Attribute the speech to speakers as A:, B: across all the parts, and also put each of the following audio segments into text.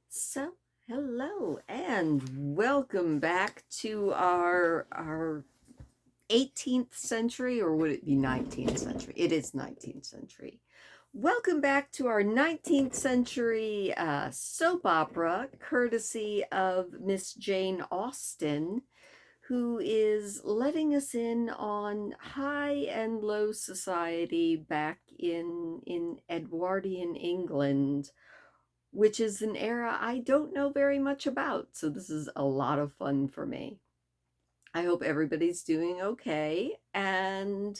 A: So, hello and welcome back to our 18th century, or would it be 19th century? It is 19th century. Welcome back to our 19th century soap opera, courtesy of Miss Jane Austen, who is letting us in on high and low society back in Edwardian England, which is an era I don't know very much about. So this is a lot of fun for me. I hope everybody's doing okay. And,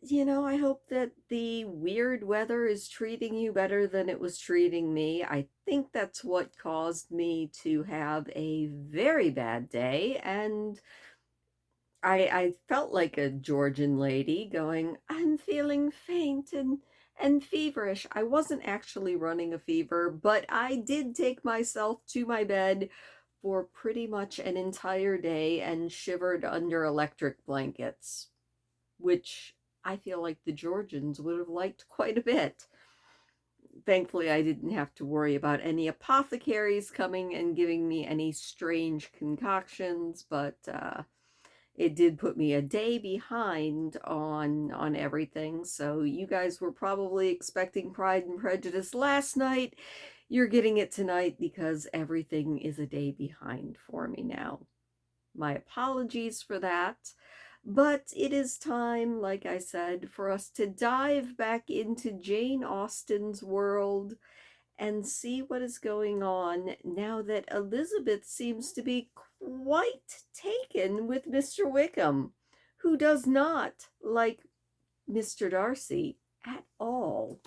A: I hope that the weird weather is treating you better than it was treating me. I think that's what caused me to have a very bad day. And I felt like a Georgian lady going, I'm feeling faint and feverish. I wasn't actually running a fever, but I did take myself to my bed for pretty much an entire day and shivered under electric blankets, which I feel like the Georgians would have liked quite a bit. Thankfully, I didn't have to worry about any apothecaries coming and giving me any strange concoctions, but it did put me a day behind on everything. So you guys were probably expecting Pride and Prejudice last night. You're getting it tonight because everything is a day behind for me now. My apologies for that. But it is time, like I said, for us to dive back into Jane Austen's world and see what is going on now that Elizabeth seems to be quite taken with Mr. Wickham, who does not like Mr. Darcy at all.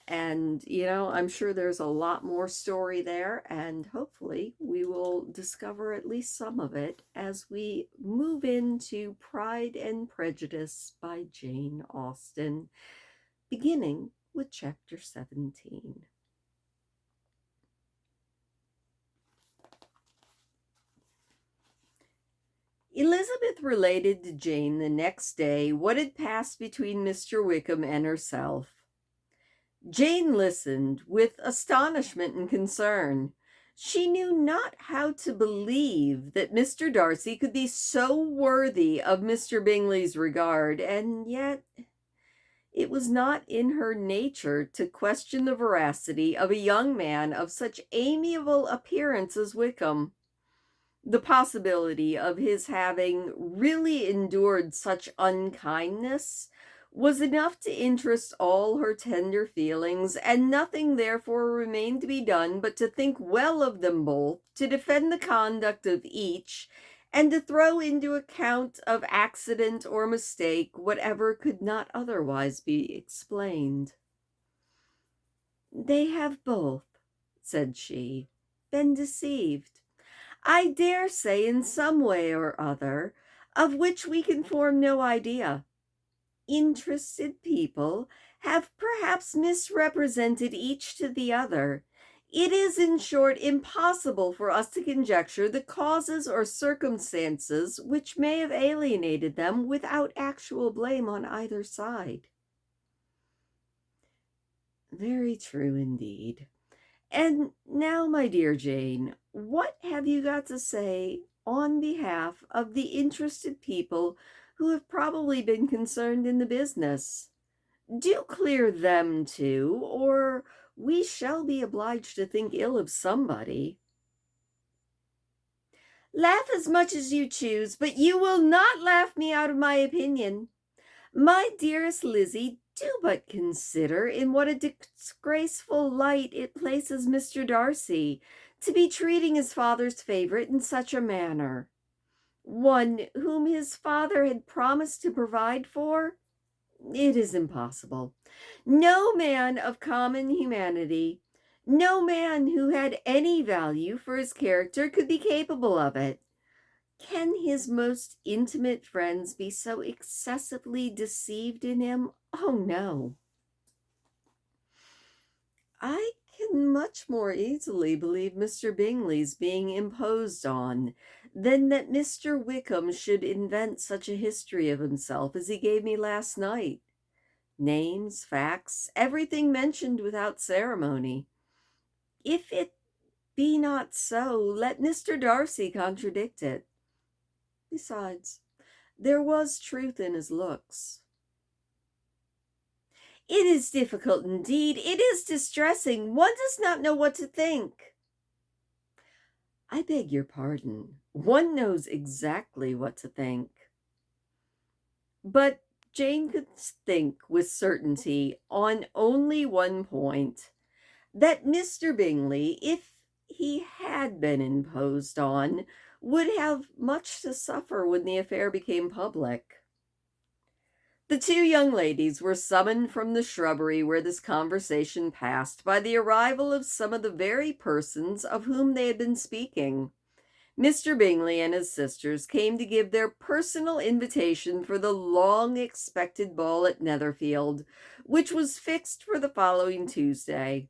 A: And, I'm sure there's a lot more story there, and hopefully we will discover at least some of it as we move into Pride and Prejudice by Jane Austen, beginning with chapter 17. Elizabeth related to Jane the next day what had passed between Mr. Wickham and herself. Jane listened with astonishment and concern. She knew not how to believe that Mr. Darcy could be so worthy of Mr. Bingley's regard, and yet it was not in her nature to question the veracity of a young man of such amiable appearance as Wickham. The possibility of his having really endured such unkindness was enough to interest all her tender feelings, and nothing therefore remained to be done but to think well of them both, to defend the conduct of each, and to throw into account of accident or mistake whatever could not otherwise be explained. They have both, said she, been deceived, I dare say, in some way or other, of which we can form no idea. Interested people have perhaps misrepresented each to the other. It is, in short, impossible for us to conjecture the causes or circumstances which may have alienated them without actual blame on either side. Very true indeed. And now, my dear Jane, what have you got to say on behalf of the interested people who have probably been concerned in the business? Do clear them too, or we shall be obliged to think ill of somebody. Laugh as much as you choose, but you will not laugh me out of my opinion. My dearest Lizzie, do but consider in what a disgraceful light it places Mr. Darcy to be treating his father's favorite in such a manner. One whom his father had promised to provide for? It is impossible. No man of common humanity, no man who had any value for his character could be capable of it. Can his most intimate friends be so excessively deceived in him? Oh, no. I can much more easily believe Mr. Bingley's being imposed on than that Mr. Wickham should invent such a history of himself as he gave me last night. Names, facts, everything mentioned without ceremony. If it Be not so, let Mr. Darcy contradict it. Besides, there was truth in his looks. It is difficult indeed. It is distressing. One does not know what to think. I beg your pardon. One knows exactly what to think. But Jane could think with certainty on only one point, that Mr. Bingley, if he had been imposed on, would have much to suffer when the affair became public. The two young ladies were summoned from the shrubbery where this conversation passed by the arrival of some of the very persons of whom they had been speaking. Mr. Bingley and his sisters came to give their personal invitation for the long-expected ball at Netherfield, which was fixed for the following Tuesday.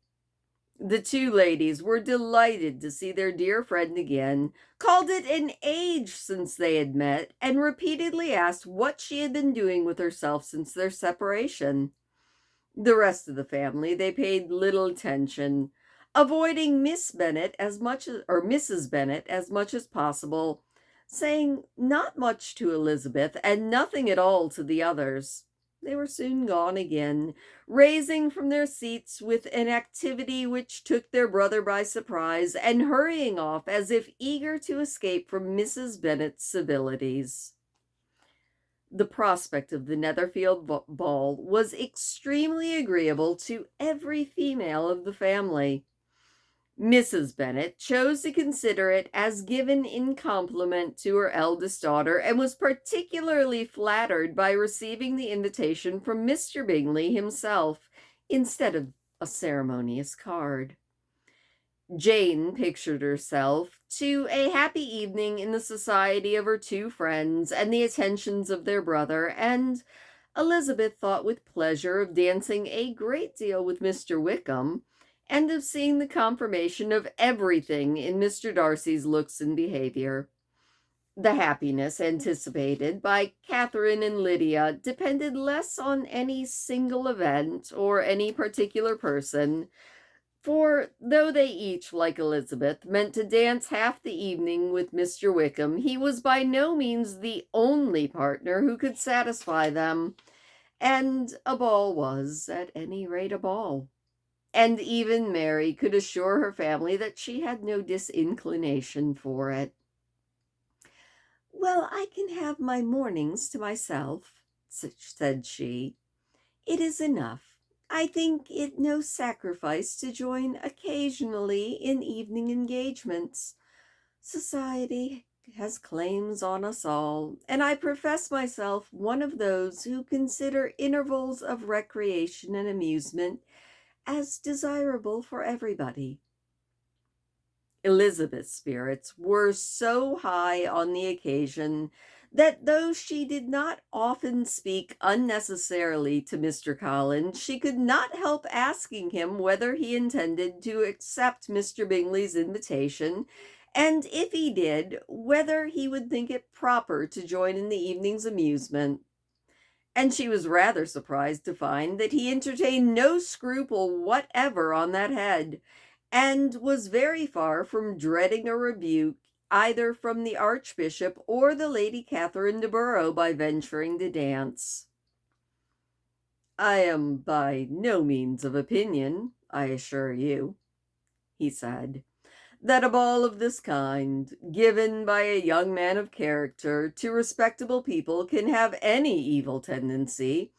A: The two ladies were delighted to see their dear friend again, called it an age since they had met, and repeatedly asked what she had been doing with herself since their separation. The rest of the family they paid little attention, avoiding Miss Bennet as much as, or Mrs. Bennet as much as possible, saying not much to Elizabeth and nothing at all to the others. They were soon gone again, raising from their seats with an activity which took their brother by surprise, and hurrying off as if eager to escape from Mrs. Bennet's civilities. The prospect of the Netherfield ball was extremely agreeable to every female of the family. Mrs. Bennet chose to consider it as given in compliment to her eldest daughter, and was particularly flattered by receiving the invitation from Mr. Bingley himself, instead of a ceremonious card. Jane pictured herself to a happy evening in the society of her two friends and the attentions of their brother, and Elizabeth thought with pleasure of dancing a great deal with Mr. Wickham, and of seeing the confirmation of everything in Mr. Darcy's looks and behavior. The happiness anticipated by Catherine and Lydia depended less on any single event or any particular person, for though they each, like Elizabeth, meant to dance half the evening with Mr. Wickham, he was by no means the only partner who could satisfy them, and a ball was, at any rate, a ball. And even Mary could assure her family that she had no disinclination for it. "Well, I can have my mornings to myself," said she. "It is enough. I think it no sacrifice to join occasionally in evening engagements. Society has claims on us all, and I profess myself one of those who consider intervals of recreation and amusement as desirable for everybody." Elizabeth's spirits were so high on the occasion that though she did not often speak unnecessarily to Mr. Collins, she could not help asking him whether he intended to accept Mr. Bingley's invitation, and if he did, whether he would think it proper to join in the evening's amusement. And she was rather surprised to find that he entertained no scruple whatever on that head, and was very far from dreading a rebuke either from the Archbishop or the Lady Catherine de Bourgh by venturing to dance. "I am by no means of opinion, I assure you," he said, "that a ball of this kind, given by a young man of character to respectable people, can have any evil tendency,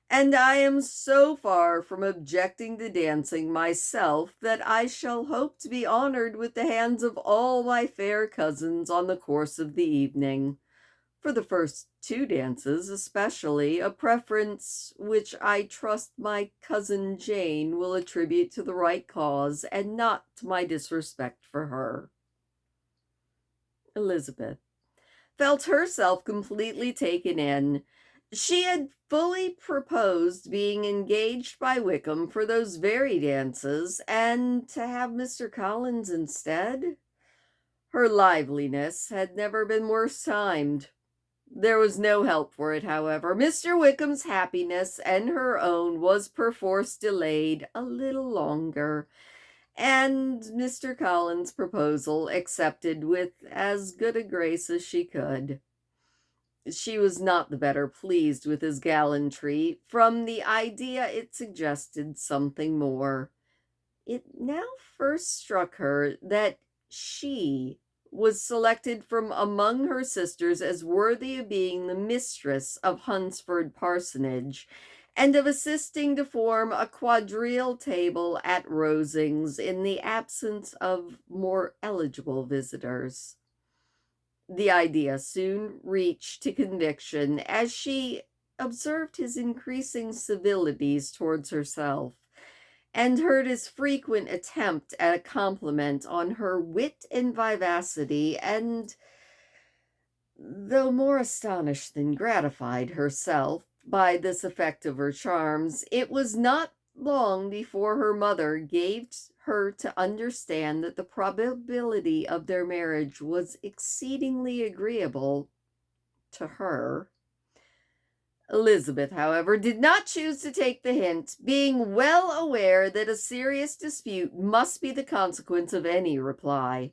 A: and I am so far from objecting to dancing myself that I shall hope to be honored with the hands of all my fair cousins on the course of the evening, for the first two dances especially, a preference which I trust my cousin Jane will attribute to the right cause, and not to my disrespect for her." Elizabeth felt herself completely taken in. She had fully proposed being engaged by Wickham for those very dances, and to have Mr. Collins instead. Her liveliness had never been worse timed. There was no help for it, however. Mr. Wickham's happiness and her own was perforce delayed a little longer, and Mr. Collins' proposal accepted with as good a grace as she could. She was not the better pleased with his gallantry from the idea it suggested something more. It now first struck her that she was selected from among her sisters as worthy of being the mistress of Hunsford Parsonage, and of assisting to form a quadrille table at Rosings in the absence of more eligible visitors. The idea soon reached to conviction as she observed his increasing civilities towards herself, and heard his frequent attempt at a compliment on her wit and vivacity, and, though more astonished than gratified herself by this effect of her charms, it was not long before her mother gave her to understand that the probability of their marriage was exceedingly agreeable to her. Elizabeth, however, did not choose to take the hint, being well aware that a serious dispute must be the consequence of any reply.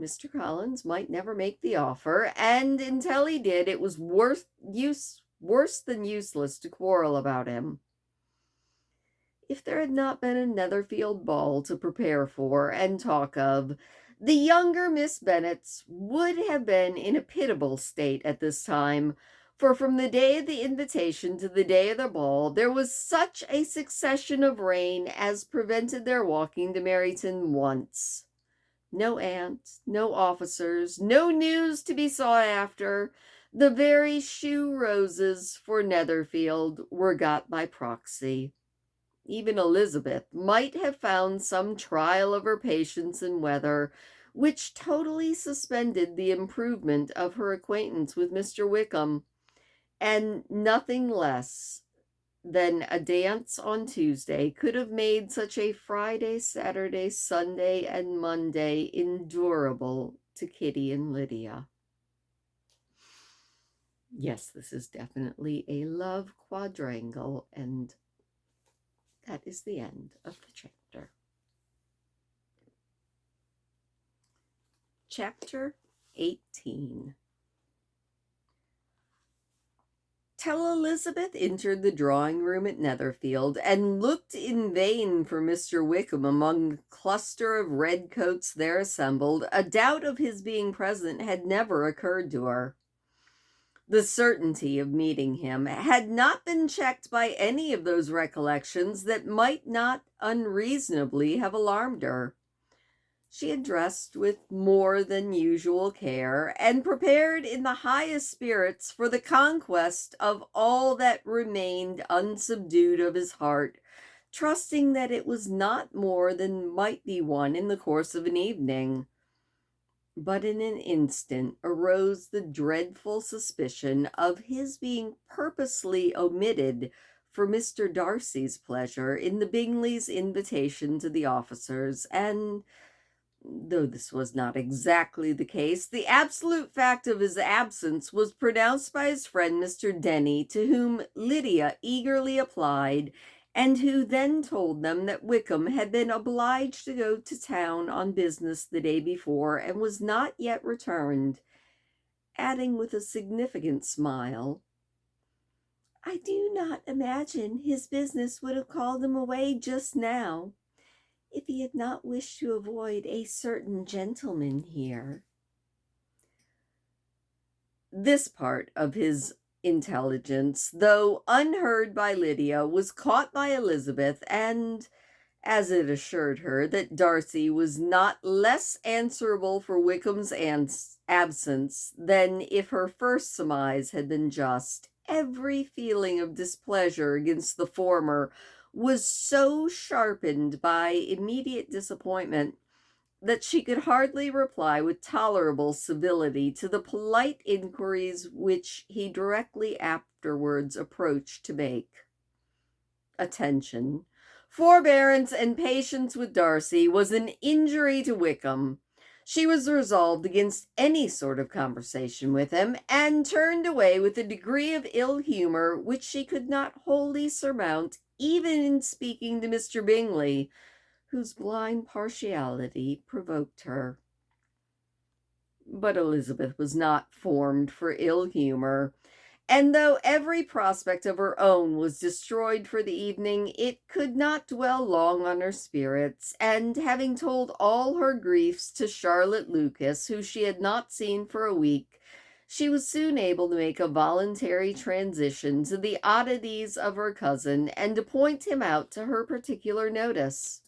A: Mr. Collins might never make the offer, and until he did, it was worse than useless to quarrel about him. If there had not been a Netherfield ball to prepare for and talk of, the younger Miss Bennets would have been in a pitiable state at this time, for from the day of the invitation to the day of the ball there was such a succession of rain as prevented their walking to Meryton once. No aunt, no officers, no news to be sought after. The very shoe roses for Netherfield were got by proxy. Even Elizabeth might have found some trial of her patience in weather, which totally suspended the improvement of her acquaintance with Mr. Wickham, and nothing less than a dance on Tuesday could have made such a Friday, Saturday, Sunday, and Monday endurable to Kitty and Lydia. Yes, this is definitely a love quadrangle, and that is the end of the chapter. Chapter 18. Till Elizabeth entered the drawing-room at Netherfield, and looked in vain for Mr. Wickham among the cluster of redcoats there assembled, a doubt of his being present had never occurred to her. The certainty of meeting him had not been checked by any of those recollections that might not unreasonably have alarmed her. She had dressed with more than usual care, and prepared in the highest spirits for the conquest of all that remained unsubdued of his heart, trusting that it was not more than might be won in the course of an evening. But in an instant arose the dreadful suspicion of his being purposely omitted for Mr. Darcy's pleasure in the Bingleys' invitation to the officers, and though this was not exactly the case, the absolute fact of his absence was pronounced by his friend Mr. Denny, to whom Lydia eagerly applied, and who then told them that Wickham had been obliged to go to town on business the day before, and was not yet returned, adding with a significant smile, "I do not imagine his business would have called him away just now, if he had not wished to avoid a certain gentleman here." This part of his intelligence, though unheard by Lydia, was caught by Elizabeth, and as it assured her that Darcy was not less answerable for Wickham's absence than if her first surmise had been just, every feeling of displeasure against the former was so sharpened by immediate disappointment that she could hardly reply with tolerable civility to the polite inquiries which he directly afterwards approached to make. Attention, forbearance, and patience with Darcy was an injury to Wickham. She was resolved against any sort of conversation with him, and turned away with a degree of ill humor which she could not wholly surmount, even in speaking to Mr. Bingley, whose blind partiality provoked her. But Elizabeth was not formed for ill humor, and though every prospect of her own was destroyed for the evening, it could not dwell long on her spirits, and having told all her griefs to Charlotte Lucas, who she had not seen for a week, she was soon able to make a voluntary transition to the oddities of her cousin and to point him out to her particular notice.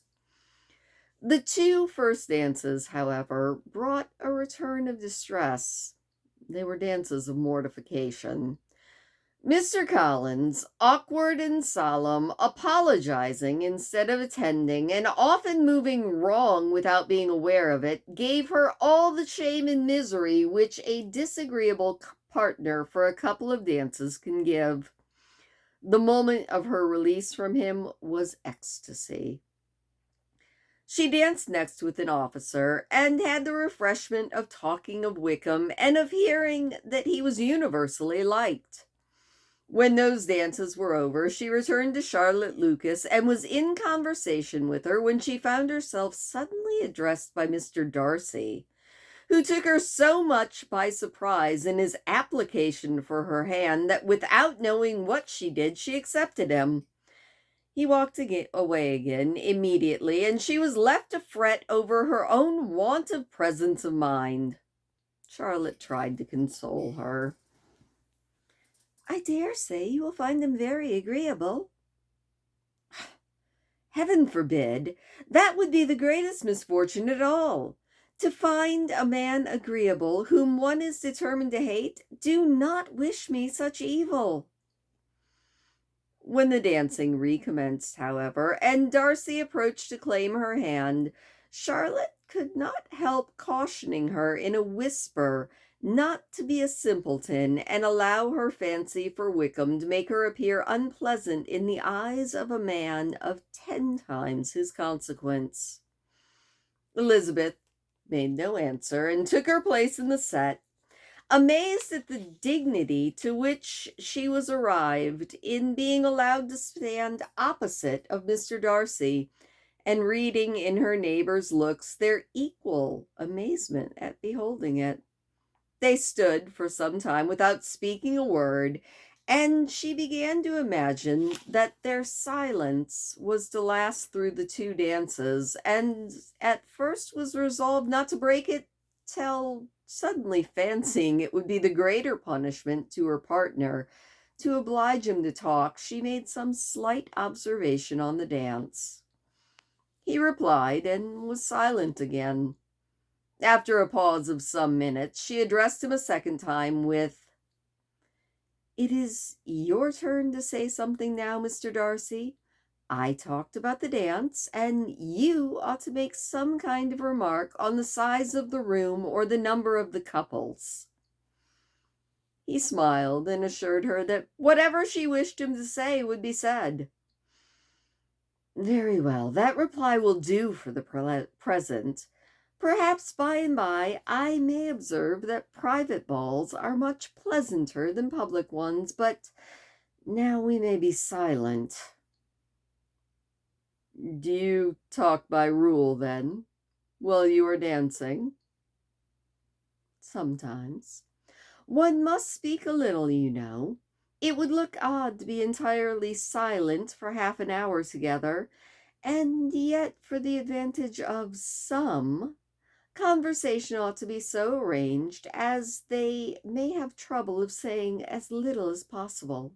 A: The two first dances, however, brought a return of distress. They were dances of mortification. Mr. Collins, awkward and solemn, apologizing instead of attending, and often moving wrong without being aware of it, gave her all the shame and misery which a disagreeable partner for a couple of dances can give. The moment of her release from him was ecstasy. She danced next with an officer, and had the refreshment of talking of Wickham and of hearing that he was universally liked. When those dances were over, she returned to Charlotte Lucas and was in conversation with her when she found herself suddenly addressed by Mr. Darcy, who took her so much by surprise in his application for her hand that without knowing what she did, she accepted him. He walked away again immediately, and she was left to fret over her own want of presence of mind. Charlotte tried to console her. "I dare say you will find them very agreeable." "Heaven forbid! That would be the greatest misfortune of all. To find a man agreeable whom one is determined to hate. Do not wish me such evil." When the dancing recommenced, however, and Darcy approached to claim her hand, Charlotte could not help cautioning her in a whisper not to be a simpleton and allow her fancy for Wickham to make her appear unpleasant in the eyes of a man of 10 times his consequence. Elizabeth made no answer and took her place in the set, amazed at the dignity to which she was arrived in being allowed to stand opposite of Mr. Darcy, and reading in her neighbors' looks their equal amazement at beholding it. They stood for some time without speaking a word, and she began to imagine that their silence was to last through the 2 dances, and at first was resolved not to break it till, suddenly fancying it would be the greater punishment to her partner to oblige him to talk, she made some slight observation on the dance. He replied and was silent again. After a pause of some minutes, she addressed him a second time with, "It is your turn to say something now, Mr. Darcy. I talked about the dance, and you ought to make some kind of remark on the size of the room or the number of the couples." He smiled and assured her that whatever she wished him to say would be said. "Very well, that reply will do for the present. Perhaps by and by I may observe that private balls are much pleasanter than public ones, but now we may be silent." "Do you talk by rule, then, while you are dancing?" "Sometimes. One must speak a little, you know. It would look odd to be entirely silent for half an hour together, and yet for the advantage of some, conversation ought to be so arranged as they may have trouble of saying as little as possible."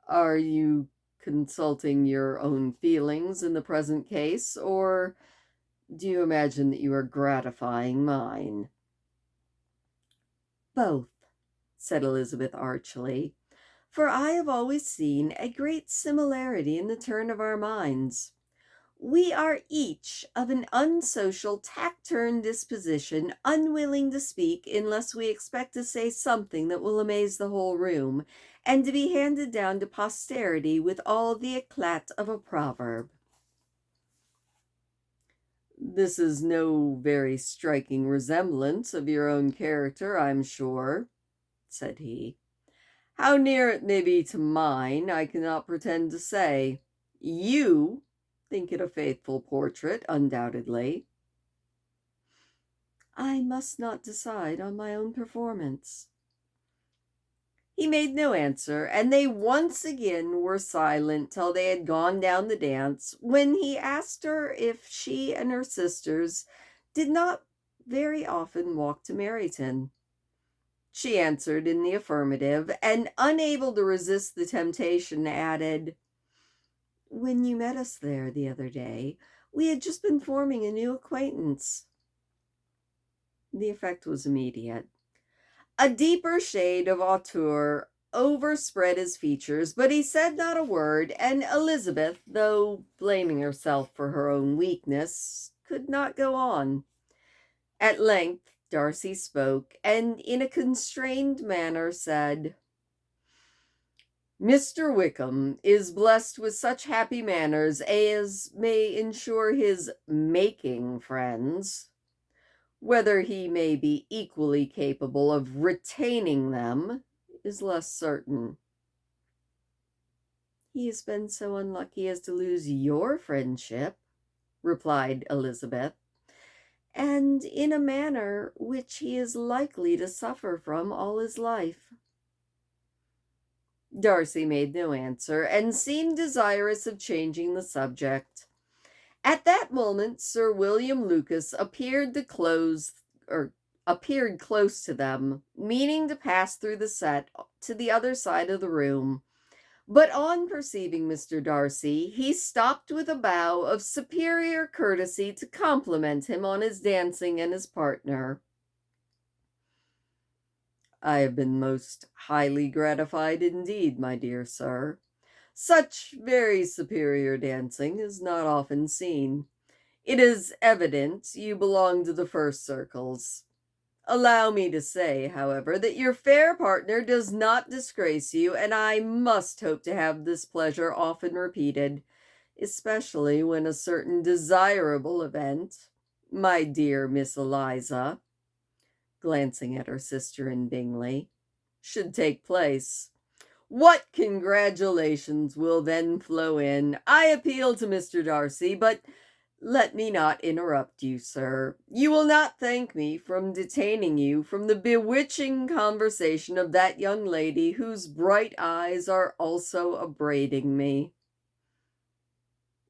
A: "Are you consulting your own feelings in the present case, or do you imagine that you are gratifying mine?" "Both," said Elizabeth archly, "for I have always seen a great similarity in the turn of our minds. We are each of an unsocial, taciturn disposition, unwilling to speak unless we expect to say something that will amaze the whole room, and to be handed down to posterity with all the eclat of a proverb." "This is no very striking resemblance of your own character, I'm sure," said he. "How near it may be to mine, I cannot pretend to say. You Think it a faithful portrait, undoubtedly. I must not decide on my own performance. He made no answer, and they once again were silent till they had gone down the dance, when he asked her if she and her sisters did not very often walk to Meryton. She answered in the affirmative, and unable to resist the temptation, added, "When you met us there the other day, we had just been forming a new acquaintance." The effect was immediate. A deeper shade of hauteur overspread his features, but he said not a word, and Elizabeth, though blaming herself for her own weakness, could not go on. At length Darcy spoke, and in a constrained manner said, "Mr. Wickham is blessed with such happy manners as may ensure his making friends. Whether he may be equally capable of retaining them is less certain." "He has been so unlucky as to lose your friendship," replied Elizabeth, "and in a manner which he is likely to suffer from all his life." Darcy made no answer, and seemed desirous of changing the subject. At that moment Sir William Lucas appeared close to them, meaning to pass through the set to the other side of the room. But on perceiving Mr. Darcy, he stopped with a bow of superior courtesy to compliment him on his dancing and his partner. "I have been most highly gratified indeed, my dear sir. Such very superior dancing is not often seen. It is evident you belong to the first circles. Allow me to say, however, that your fair partner does not disgrace you, and I must hope to have this pleasure often repeated, especially when a certain desirable event, my dear Miss Eliza," glancing at her sister in Bingley, "should take place. What congratulations will then flow in! I appeal to Mr. Darcy, but let me not interrupt you, sir. You will not thank me from detaining you from the bewitching conversation of that young lady whose bright eyes are also upbraiding me."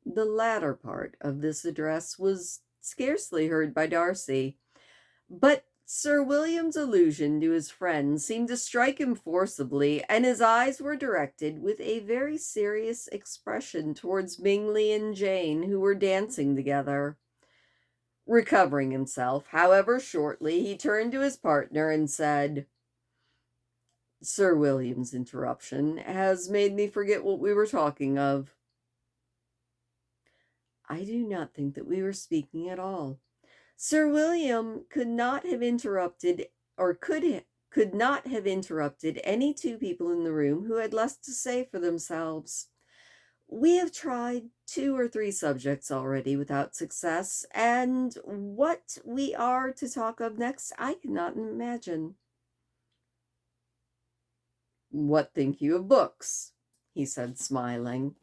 A: The latter part of this address was scarcely heard by Darcy, but Sir William's allusion to his friend seemed to strike him forcibly, and his eyes were directed with a very serious expression towards Bingley and Jane, who were dancing together. Recovering himself, however, shortly, he turned to his partner and said, "Sir William's interruption has made me forget what we were talking of." "I do not think that we were speaking at all. Sir William could not have interrupted, or could not have interrupted any two people in the room who had less to say for themselves. We have tried 2 or 3 subjects already without success, and what we are to talk of next I cannot imagine." "What think you of books?" he said, smiling.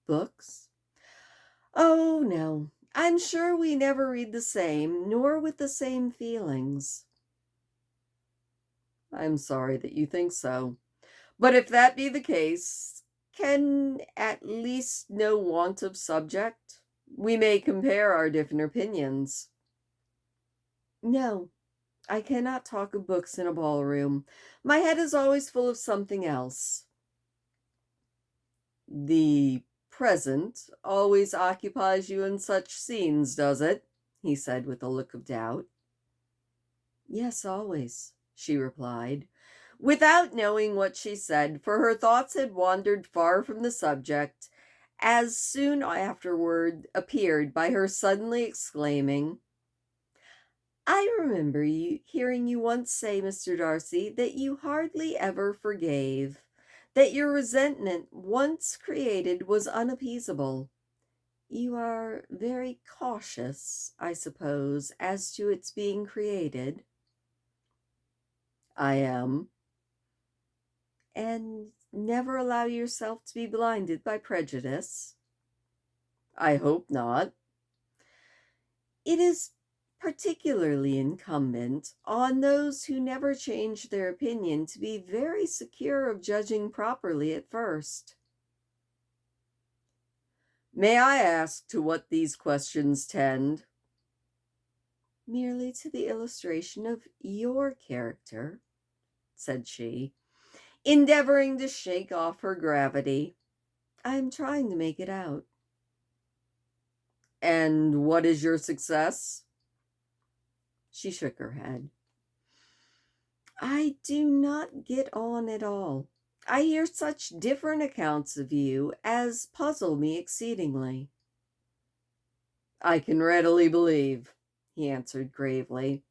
A: "Books? Oh, no. I'm sure we never read the same, nor with the same feelings." "I'm sorry that you think so. But if that be the case, can at least no want of subject? We may compare our different opinions." "No, I cannot talk of books in a ballroom. My head is always full of something else." "The present always occupies you in such scenes, does it?" he said with a look of doubt. "Yes, always," she replied, without knowing what she said, for her thoughts had wandered far from the subject, as soon afterward appeared by her suddenly exclaiming, "I remember hearing you once say, Mr. Darcy, that you hardly ever forgave, that your resentment once created was unappeasable. You are very cautious, I suppose, as to its being created." "I am." "And never allow yourself to be blinded by prejudice?" I hope not. It is particularly incumbent on those who never change their opinion to be very secure of judging properly at first. May I ask to what these questions tend? Merely to the illustration of your character, said she, endeavoring to shake off her gravity. I am trying to make it out. And what is your success? She shook her head. I do not get on at all. I hear such different accounts of you as puzzle me exceedingly. I can readily believe, he answered gravely,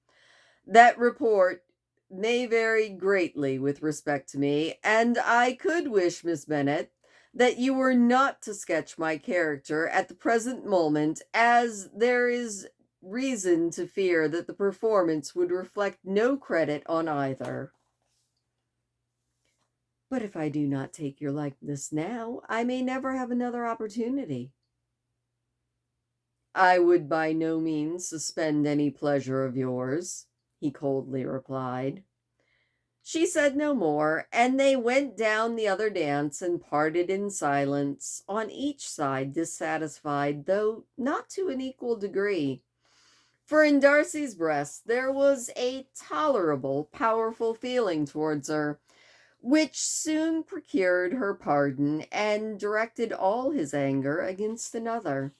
A: that report may vary greatly with respect to me, and I could wish, Miss Bennet, that you were not to sketch my character at the present moment, as there is reason to fear that the performance would reflect no credit on either. But if I do not take your likeness now, I may never have another opportunity. I would by no means suspend any pleasure of yours, he coldly replied. She said no more, and they went down the other dance and parted in silence, on each side dissatisfied, though not to an equal degree. For in Darcy's breast there was a tolerable, powerful feeling towards her, which soon procured her pardon and directed all his anger against another.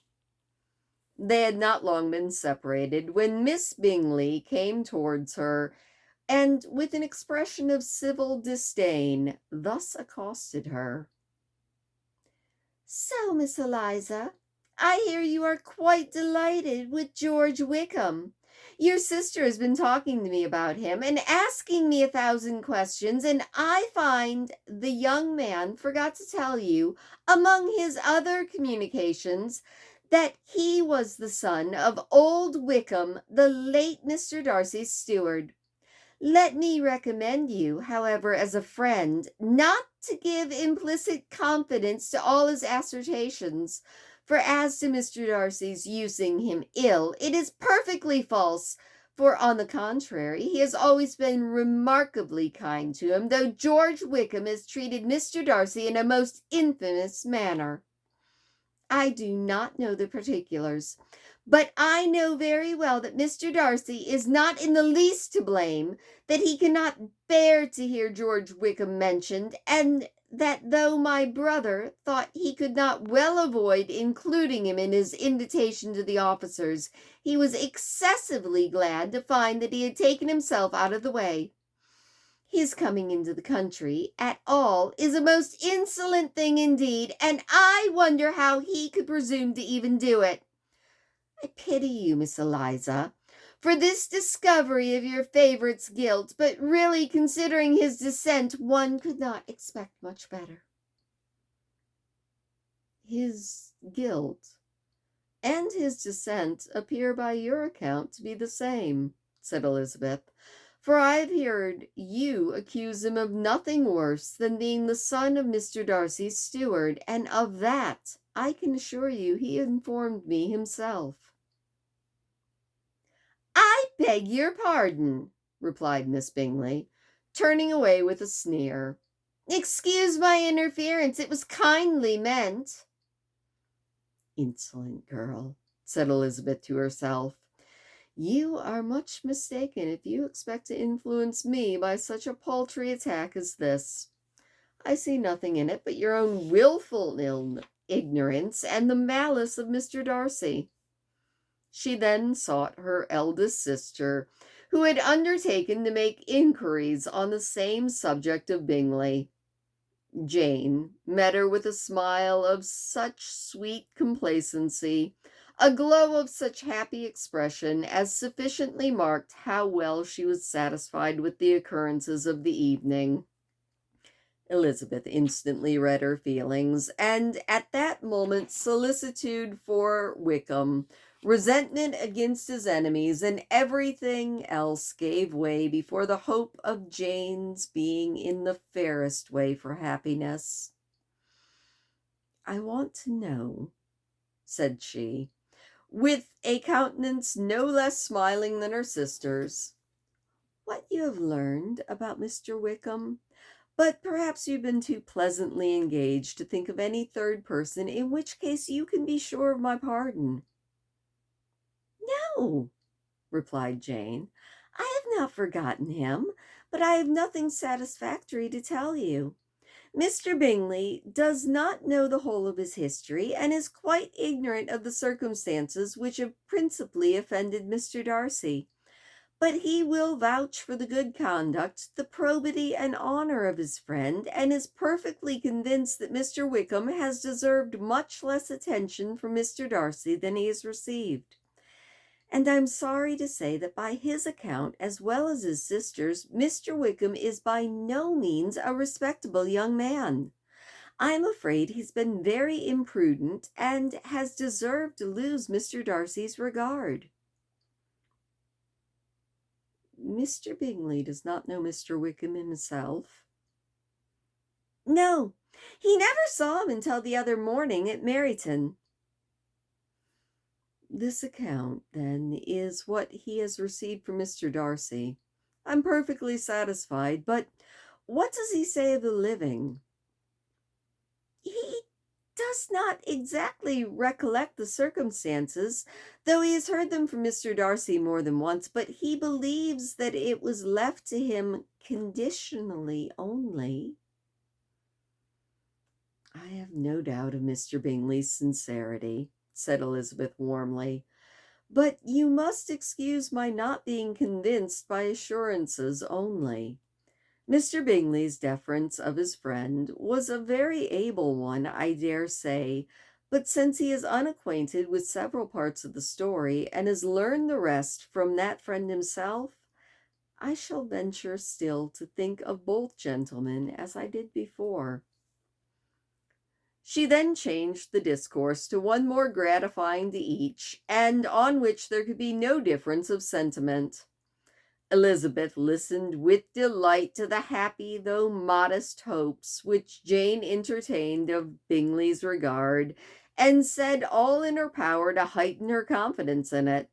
A: They had not long been separated when Miss Bingley came towards her, and with an expression of civil disdain thus accosted her. So, Miss Eliza, I hear you are quite delighted with George Wickham. Your sister has been talking to me about him and asking me 1,000 questions, and I find the young man forgot to tell you, among his other communications, that he was the son of old Wickham, the late Mr. Darcy's steward. Let me recommend you, however, as a friend, not to give implicit confidence to all his assertions, for as to Mr. Darcy's using him ill, it is perfectly false, for on the contrary, he has always been remarkably kind to him, though George Wickham has treated Mr. Darcy in a most infamous manner. I do not know the particulars, but I know very well that Mr. Darcy is not in the least to blame, that he cannot bear to hear George Wickham mentioned, and that though my brother thought he could not well avoid including him in his invitation to the officers, he was excessively glad to find that he had taken himself out of the way. His coming into the country at all is a most insolent thing indeed, and I wonder how he could presume to even do it. I pity you, Miss Eliza, for this discovery of your favourite's guilt, but really, considering his descent, one could not expect much better. His guilt and his descent appear by your account to be the same, said Elizabeth, for I have heard you accuse him of nothing worse than being the son of Mr. Darcy's steward, and of that, I can assure you, he informed me himself. I beg your pardon, replied Miss Bingley, turning away with a sneer. Excuse my interference, it was kindly meant. Insolent girl, said Elizabeth to herself. You are much mistaken if you expect to influence me by such a paltry attack as this. I see nothing in it but your own wilful ignorance and the malice of Mr. Darcy. She then sought her eldest sister, who had undertaken to make inquiries on the same subject of Bingley. Jane met her with a smile of such sweet complacency, a glow of such happy expression, as sufficiently marked how well she was satisfied with the occurrences of the evening. Elizabeth instantly read her feelings, and at that moment solicitude for Wickham, resentment against his enemies, and everything else gave way before the hope of Jane's being in the fairest way for happiness. I want to know, said she, with a countenance no less smiling than her sister's. "What you have learned about Mr. Wickham, but perhaps you've been too pleasantly engaged to think of any third person, in which case you can be sure of my pardon." "No," replied Jane, "I have not forgotten him, but I have nothing satisfactory to tell you. Mr. Bingley does not know the whole of his history, and is quite ignorant of the circumstances which have principally offended Mr. Darcy. But he will vouch for the good conduct, the probity and honor of his friend, and is perfectly convinced that Mr. Wickham has deserved much less attention from Mr. Darcy than he has received. And I am sorry to say that by his account, as well as his sister's, Mr. Wickham is by no means a respectable young man. I am afraid he's been very imprudent, and has deserved to lose Mr. Darcy's regard." "Mr. Bingley does not know Mr. Wickham himself?" "No, he never saw him until the other morning at Meryton." "This account, then, is what he has received from Mr. Darcy. I'm perfectly satisfied, but what does he say of the living?" "He does not exactly recollect the circumstances, though he has heard them from Mr. Darcy more than once, but he believes that it was left to him conditionally only." "I have no doubt of Mr. Bingley's sincerity," said Elizabeth warmly, "but you must excuse my not being convinced by assurances only. Mr. Bingley's defence of his friend was a very able one, I dare say, but since he is unacquainted with several parts of the story, and has learned the rest from that friend himself, I shall venture still to think of both gentlemen as I did before." She then changed the discourse to one more gratifying to each, and on which there could be no difference of sentiment. Elizabeth listened with delight to the happy though modest hopes which Jane entertained of Bingley's regard, and said all in her power to heighten her confidence in it.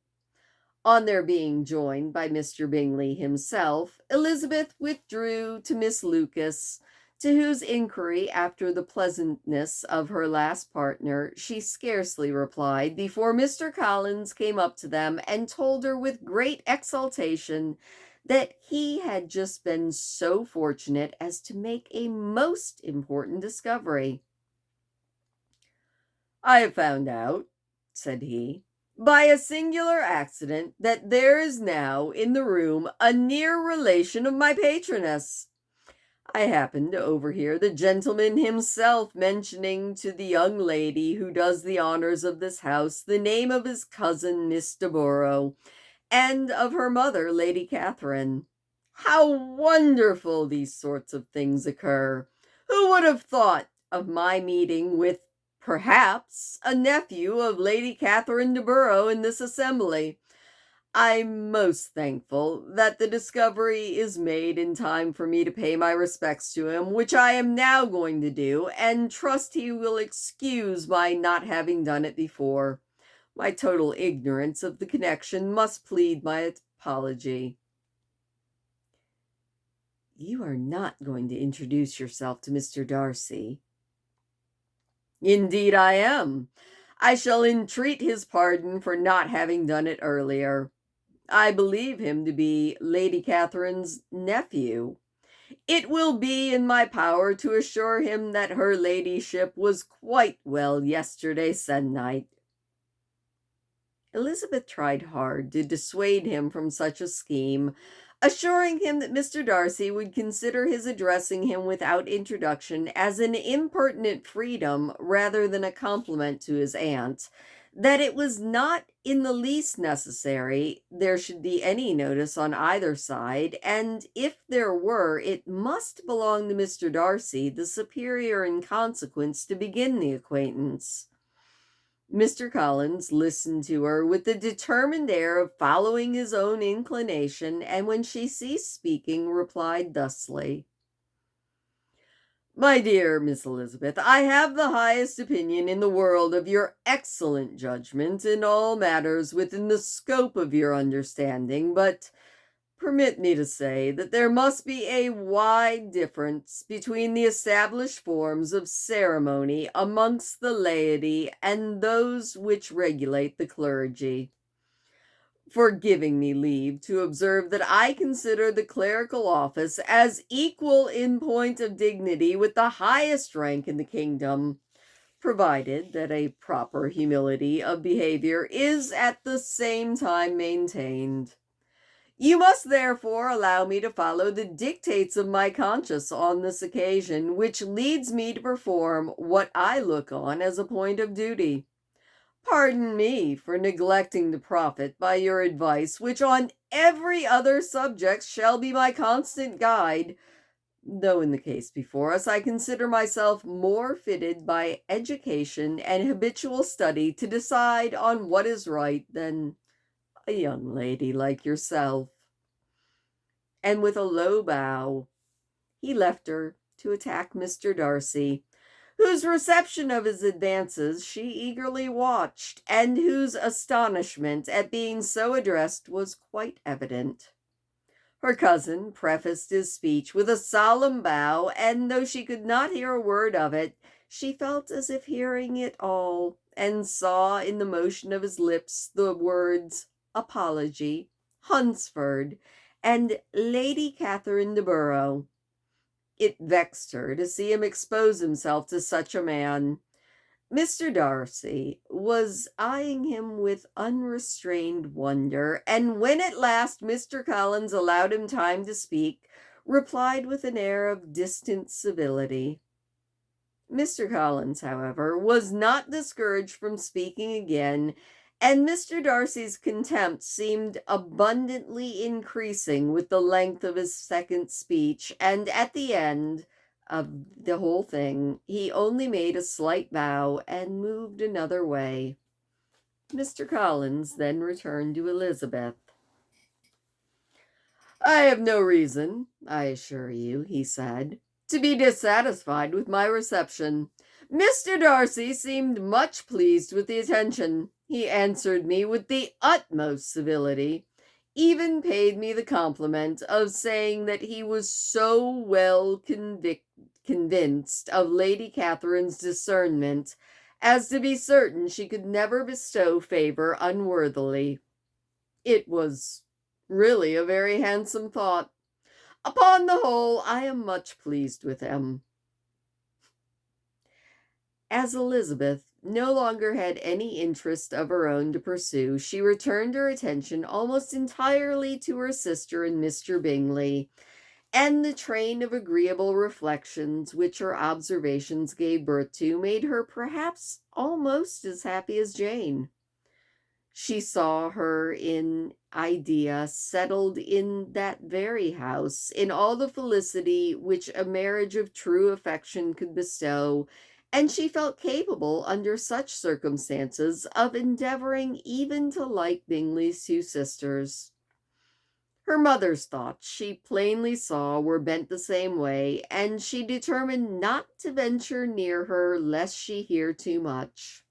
A: On their being joined by Mr. Bingley himself, Elizabeth withdrew to Miss Lucas, to whose inquiry after the pleasantness of her last partner she scarcely replied before Mr. Collins came up to them and told her with great exultation that he had just been so fortunate as to make a most important discovery. "I have found out," said he, "by a singular accident, that there is now in the room a near relation of my patroness. I happened to overhear the gentleman himself mentioning to the young lady who does the honors of this house the name of his cousin, Miss de Borough, and of her mother, Lady Catherine. How wonderful these sorts of things occur! Who would have thought of my meeting with, perhaps, a nephew of Lady Catherine de Borough in this assembly? I'm most thankful that the discovery is made in time for me to pay my respects to him, which I am now going to do, and trust he will excuse my not having done it before. My total ignorance of the connection must plead my apology." "You are not going to introduce yourself to Mr. Darcy?" "Indeed I am. I shall entreat his pardon for not having done it earlier. I believe him to be Lady Catherine's nephew. It will be in my power to assure him that her ladyship was quite well yesterday se'nnight." Elizabeth tried hard to dissuade him from such a scheme, assuring him that Mr. Darcy would consider his addressing him without introduction as an impertinent freedom rather than a compliment to his aunt, that it was not in the least necessary there should be any notice on either side, and if there were, it must belong to Mr. Darcy, the superior in consequence, to begin the acquaintance. Mr. Collins listened to her with the determined air of following his own inclination, and when she ceased speaking, replied thusly: My dear Miss Elizabeth, I have the highest opinion in the world of your excellent judgment in all matters within the scope of your understanding, but permit me to say that there must be a wide difference between the established forms of ceremony amongst the laity and those which regulate the clergy. For giving me leave to observe that I consider the clerical office as equal in point of dignity with the highest rank in the kingdom, provided that a proper humility of behavior is at the same time maintained. You must therefore allow me to follow the dictates of my conscience on this occasion, which leads me to perform what I look on as a point of duty. Pardon me for neglecting to profit by your advice, which on every other subject shall be my constant guide, though in the case before us I consider myself more fitted by education and habitual study to decide on what is right than a young lady like yourself. And with a low bow, he left her to attack Mr. Darcy, whose reception of his advances she eagerly watched, and whose astonishment at being so addressed was quite evident. Her cousin prefaced his speech with a solemn bow, and though she could not hear a word of it, she felt as if hearing it all, and saw in the motion of his lips the words apology, Hunsford, and Lady Catherine de Bourgh. It vexed her to see him expose himself to such a man. Mr. Darcy was eyeing him with unrestrained wonder, and when at last Mr. Collins allowed him time to speak, replied with an air of distant civility. Mr. Collins, however, was not discouraged from speaking again, and Mr. Darcy's contempt seemed abundantly increasing with the length of his second speech, and at the end of the whole thing, he only made a slight bow and moved another way. Mr. Collins then returned to Elizabeth. "I have no reason, I assure you," he said, "to be dissatisfied with my reception. Mr. Darcy seemed much pleased with the attention. He answered me with the utmost civility, even paid me the compliment of saying that he was so well convinced of Lady Catherine's discernment as to be certain she could never bestow favor unworthily. It was really a very handsome thought. Upon the whole, I am much pleased with him." As Elizabeth no longer had any interest of her own to pursue, she returned her attention almost entirely to her sister and Mr. Bingley, and the train of agreeable reflections which her observations gave birth to made her perhaps almost as happy as Jane. She saw her in idea settled in that very house, in all the felicity which a marriage of true affection could bestow, and she felt capable, under such circumstances, of endeavoring even to like Bingley's two sisters. Her mother's thoughts, she plainly saw, were bent the same way, and she determined not to venture near her lest she hear too much.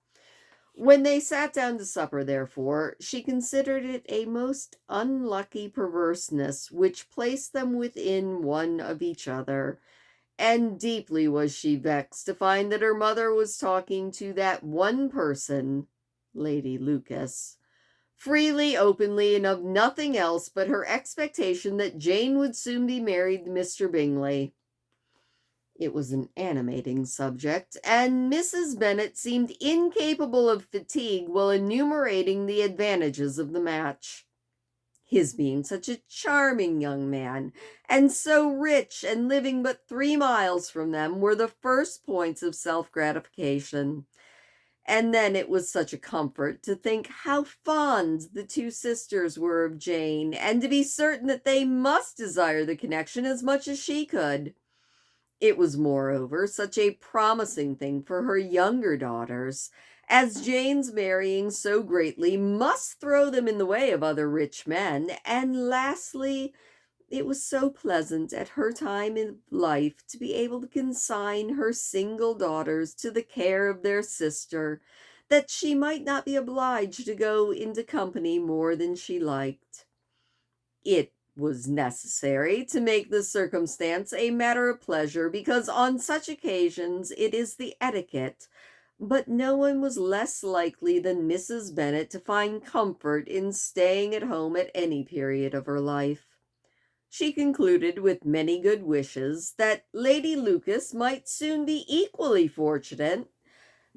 A: When they sat down to supper, therefore, she considered it a most unlucky perverseness which placed them within one of each other, and deeply was she vexed to find that her mother was talking to that one person, Lady Lucas, freely, openly, and of nothing else but her expectation that Jane would soon be married to Mr. Bingley. It was an animating subject, and Mrs. Bennet seemed incapable of fatigue while enumerating the advantages of the match. His being such a charming young man, and so rich, and living but 3 miles from them, were the first points of self-gratification. And then it was such a comfort to think how fond the two sisters were of Jane, and to be certain that they must desire the connection as much as she could. It was, moreover, such a promising thing for her younger daughters, as Jane's marrying so greatly must throw them in the way of other rich men, and lastly, It was so pleasant at her time in life to be able to consign her single daughters to the care of their sister, that she might not be obliged to go into company more than she liked. It was necessary to make this circumstance a matter of pleasure, because on such occasions it is the etiquette, but no one was less likely than Mrs. Bennet to find comfort in staying at home at any period of her life. She concluded, with many good wishes, that Lady Lucas might soon be equally fortunate,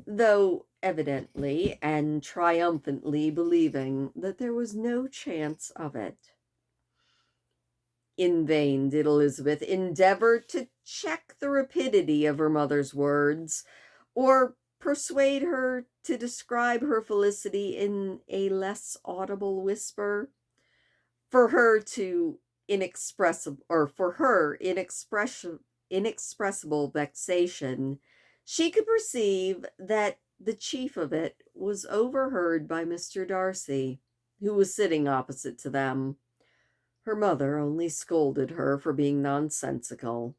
A: though evidently and triumphantly believing that there was no chance of it. In vain did Elizabeth endeavor to check the rapidity of her mother's words, or persuade her to describe her felicity in a less audible whisper. For her to inexpressible, or for her inexpressible vexation, she could perceive that the chief of it was overheard by Mr. Darcy, who was sitting opposite to them. Her mother only scolded her for being nonsensical.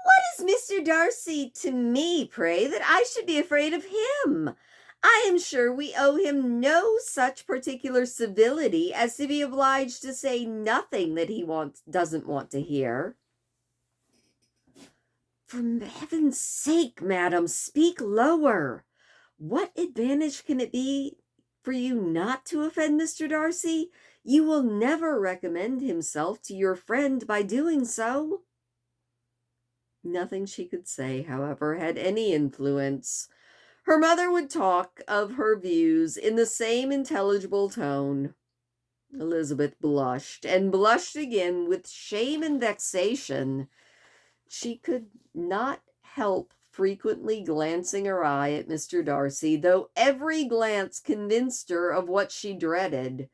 A: "What is Mr. Darcy to me, pray, that I should be afraid of him? I am sure we owe him no such particular civility as to be obliged to say nothing that he doesn't want to hear." "For heaven's sake, madam, speak lower. What advantage can it be for you not to offend Mr. Darcy? You will never recommend himself to your friend by doing so." Nothing she could say, however, had any influence. Her mother would talk of her views in the same intelligible tone. Elizabeth blushed, and blushed again with shame and vexation. She could not help frequently glancing her eye at Mr. Darcy, though every glance convinced her of what she dreaded.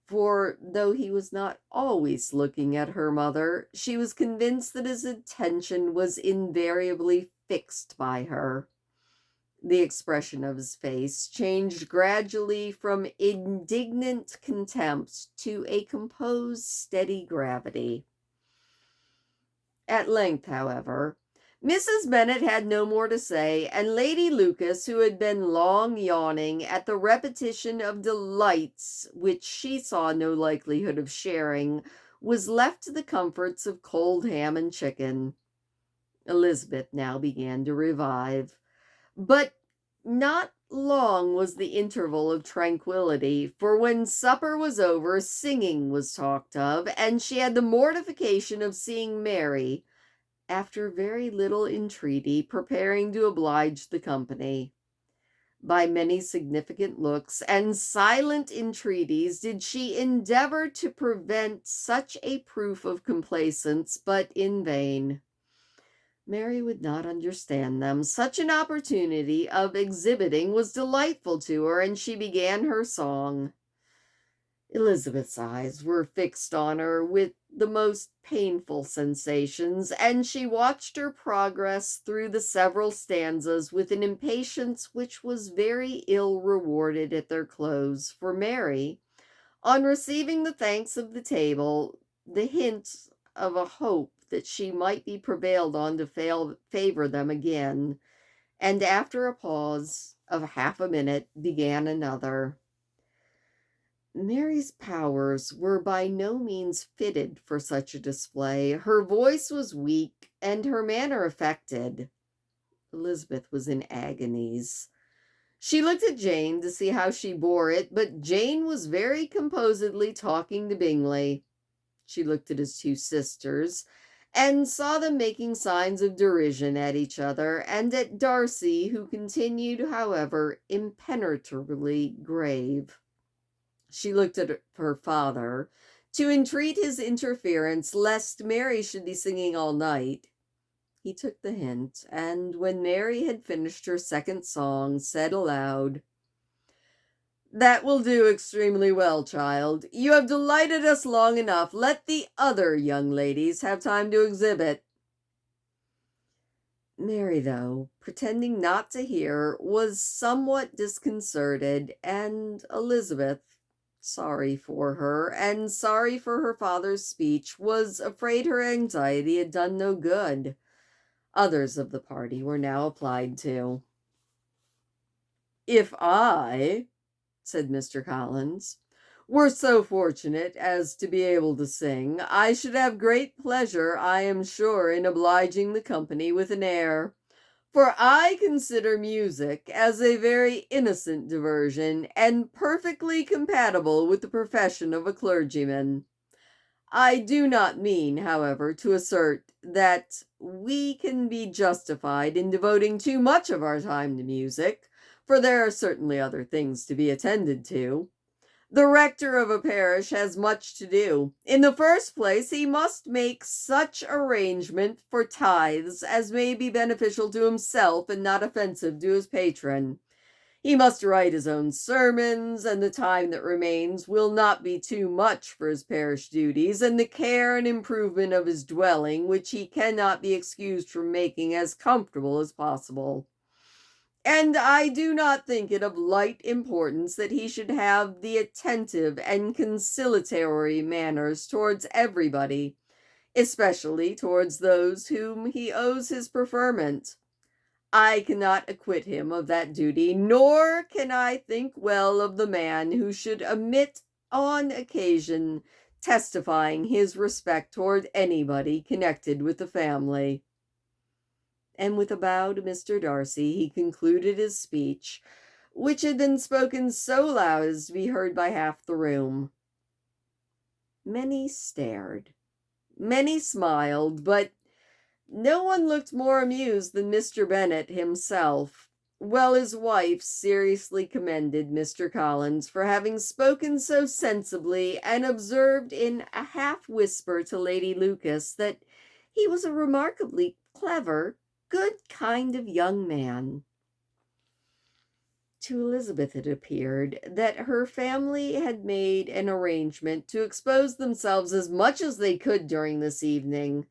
A: For though he was not always looking at her mother, she was convinced that his attention was invariably fixed by her. The expression of his face changed gradually from indignant contempt to a composed, steady gravity. At length, however, Mrs. Bennet had no more to say, and Lady Lucas, who had been long yawning at the repetition of delights which she saw no likelihood of sharing, was left to the comforts of cold ham and chicken. Elizabeth now began to revive, but not long was the interval of tranquillity, for when supper was over, singing was talked of, and she had the mortification of seeing Mary, after very little entreaty, preparing to oblige the company. By many significant looks and silent entreaties did she endeavor to prevent such a proof of complaisance, but in vain. Mary would not understand them. Such an opportunity of exhibiting was delightful to her, and she began her song. Elizabeth's eyes were fixed on her with the most painful sensations, and she watched her progress through the several stanzas with an impatience which was very ill rewarded at their close, for Mary, on receiving the thanks of the table, the hint of a hope that she might be prevailed on to favor them again, and after a pause of half a minute, began another. Mary's powers were by no means fitted for such a display. Her voice was weak, and her manner affected. Elizabeth was in agonies. She looked at Jane to see how she bore it, but Jane was very composedly talking to Bingley. She looked at his two sisters, and saw them making signs of derision at each other, and at Darcy, who continued, however, impenetrably grave. She looked at her father to entreat his interference, lest Mary should be singing all night. He took the hint, and when Mary had finished her second song, said aloud, "That will do extremely well, child. You have delighted us long enough. Let the other young ladies have time to exhibit." Mary, though pretending not to hear, was somewhat disconcerted, and Elizabeth, sorry for her, and sorry for her father's speech, was afraid her anxiety had done no good. Others of the party were now applied to. "If I," said Mr. Collins, "were so fortunate as to be able to sing, I should have great pleasure, I am sure, in obliging the company with an air. For I consider music as a very innocent diversion, and perfectly compatible with the profession of a clergyman. I do not mean, however, to assert that we can be justified in devoting too much of our time to music, for there are certainly other things to be attended to. The rector of a parish has much to do. In the first place, he must make such arrangement for tithes as may be beneficial to himself and not offensive to his patron. He must write his own sermons, and the time that remains will not be too much for his parish duties, and the care and improvement of his dwelling, which he cannot be excused from making as comfortable as possible. And I do not think it of light importance that he should have the attentive and conciliatory manners towards everybody, especially towards those whom he owes his preferment. I cannot acquit him of that duty, nor can I think well of the man who should omit on occasion testifying his respect toward anybody connected with the family." And with a bow to Mr. Darcy, he concluded his speech, which had been spoken so loud as to be heard by half the room. Many stared, many smiled, but no one looked more amused than Mr. Bennet himself, while his wife seriously commended Mr. Collins for having spoken so sensibly, and observed in a half whisper to Lady Lucas that he was a remarkably clever, good kind of young man. To Elizabeth it appeared that her family had made an arrangement to expose themselves as much as they could during this evening.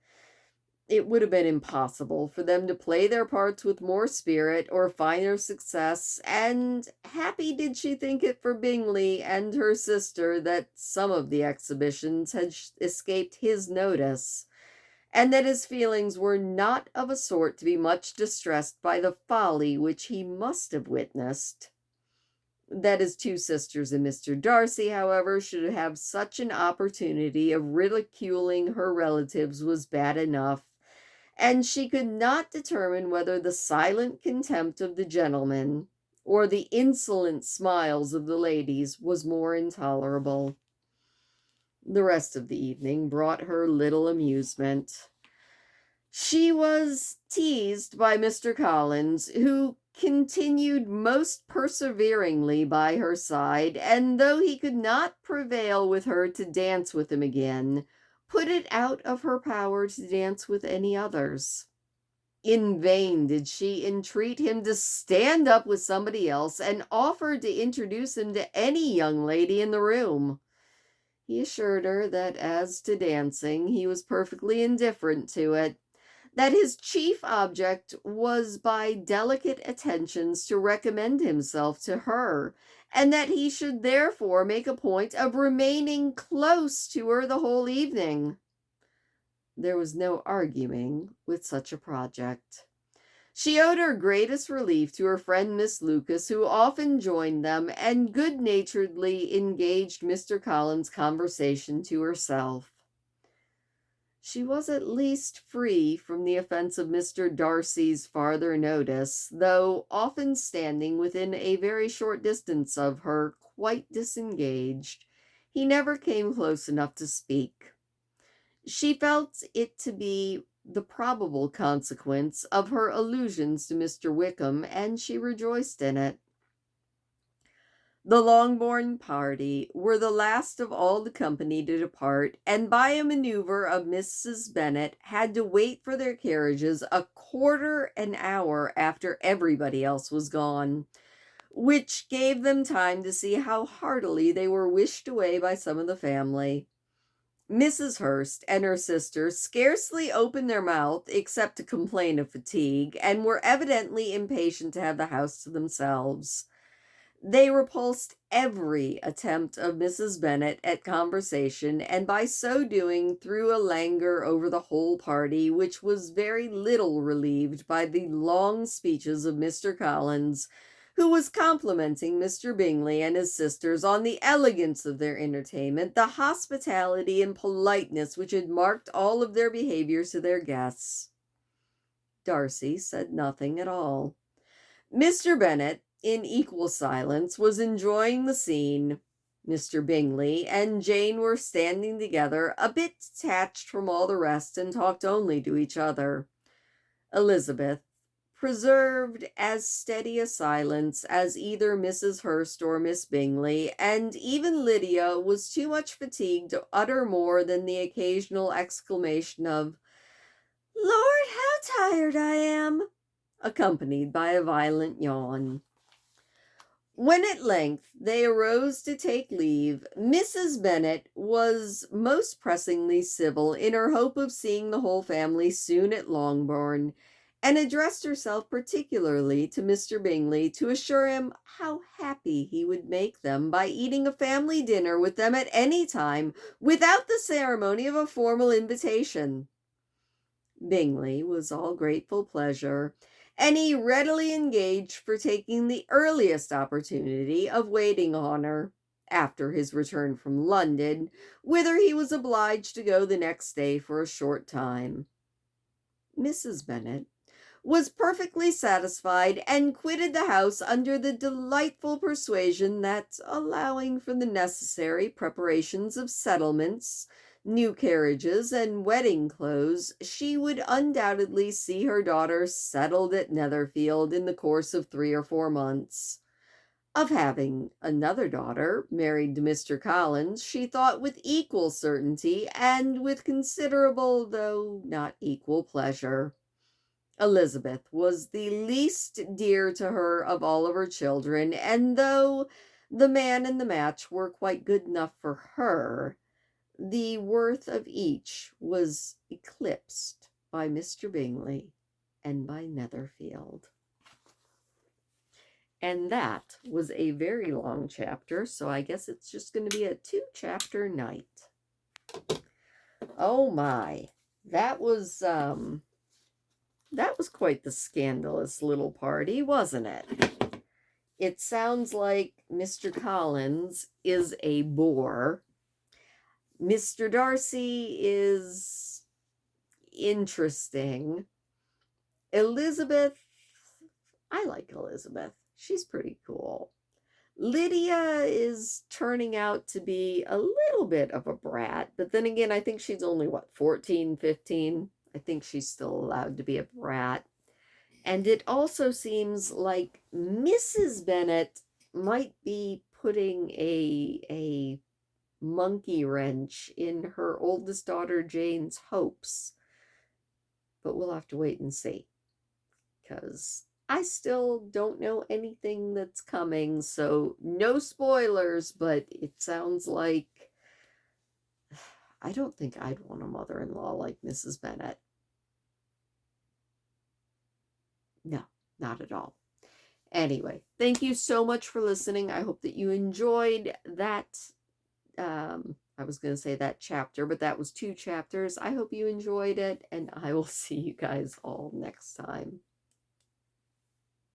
A: It would have been impossible for them to play their parts with more spirit or finer success, and happy did she think it for Bingley and her sister that some of the exhibitions had escaped his notice, and that his feelings were not of a sort to be much distressed by the folly which he must have witnessed. That his two sisters and Mr. Darcy, however, should have such an opportunity of ridiculing her relatives was bad enough, and she could not determine whether the silent contempt of the gentlemen or the insolent smiles of the ladies was more intolerable. The rest of the evening brought her little amusement. She was teased by Mr. Collins, who continued most perseveringly by her side, and though he could not prevail with her to dance with him again, put it out of her power to dance with any others. In vain did she entreat him to stand up with somebody else, and offered to introduce him to any young lady in the room. He assured her that as to dancing, he was perfectly indifferent to it, that his chief object was by delicate attentions to recommend himself to her, and that he should therefore make a point of remaining close to her the whole evening. There was no arguing with such a project. She owed her greatest relief to her friend Miss Lucas, who often joined them, and good-naturedly engaged Mr. Collins' conversation to herself. She was at least free from the offense of Mr. Darcy's farther notice, though often standing within a very short distance of her, quite disengaged. He never came close enough to speak. She felt it to be the probable consequence of her allusions to Mr. Wickham, and she rejoiced in it. The Longbourn party were the last of all the company to depart, and by a maneuver of Mrs. Bennet had to wait for their carriages a quarter an hour after everybody else was gone, which gave them time to see how heartily they were wished away by some of the family. Mrs. Hurst and her sister scarcely opened their mouth except to complain of fatigue, and were evidently impatient to have the house to themselves. They repulsed every attempt of Mrs. Bennet at conversation, and by so doing threw a languor over the whole party, which was very little relieved by the long speeches of Mr. Collins, who was complimenting Mr. Bingley and his sisters on the elegance of their entertainment, the hospitality and politeness which had marked all of their behaviour to their guests. Darcy said nothing at all. Mr. Bennet, in equal silence, was enjoying the scene. Mr. Bingley and Jane were standing together, a bit detached from all the rest, and talked only to each other. Elizabeth preserved as steady a silence as either Mrs. Hurst or Miss Bingley, and even Lydia was too much fatigued to utter more than the occasional exclamation of, "Lord, how tired I am!" accompanied by a violent yawn. When at length they arose to take leave, Mrs. Bennet was most pressingly civil in her hope of seeing the whole family soon at Longbourn, and addressed herself particularly to Mr. Bingley to assure him how happy he would make them by eating a family dinner with them at any time without the ceremony of a formal invitation. Bingley was all grateful pleasure, and he readily engaged for taking the earliest opportunity of waiting on her, after his return from London, whither he was obliged to go the next day for a short time. Mrs. Bennet was perfectly satisfied, and quitted the house under the delightful persuasion that, allowing for the necessary preparations of settlements, new carriages, and wedding clothes, she would undoubtedly see her daughter settled at Netherfield in the course of 3 or 4 months. Of having another daughter, married to Mr. Collins, she thought with equal certainty, and with considerable, though not equal, pleasure. Elizabeth was the least dear to her of all of her children, and though the man and the match were quite good enough for her, the worth of each was eclipsed by Mr. Bingley and by Netherfield. And that was a very long chapter, so I guess it's just going to be a 2-chapter night. Oh my, that was quite the scandalous little party, wasn't it? It sounds like Mr. Collins is a bore. Mr. Darcy is interesting. Elizabeth, I like Elizabeth. She's pretty cool. Lydia is turning out to be a little bit of a brat, but then again, I think she's only, 14, 15? I think she's still allowed to be a brat. And it also seems like Mrs. Bennet might be putting a monkey wrench in her oldest daughter Jane's hopes. But we'll have to wait and see, because I still don't know anything that's coming, so no spoilers, but it sounds like I don't think I'd want a mother-in-law like Mrs. Bennet. No, not at all. Anyway, thank you so much for listening. I hope that you enjoyed that. I was going to say that chapter, but that was 2 chapters. I hope you enjoyed it, and I will see you guys all next time.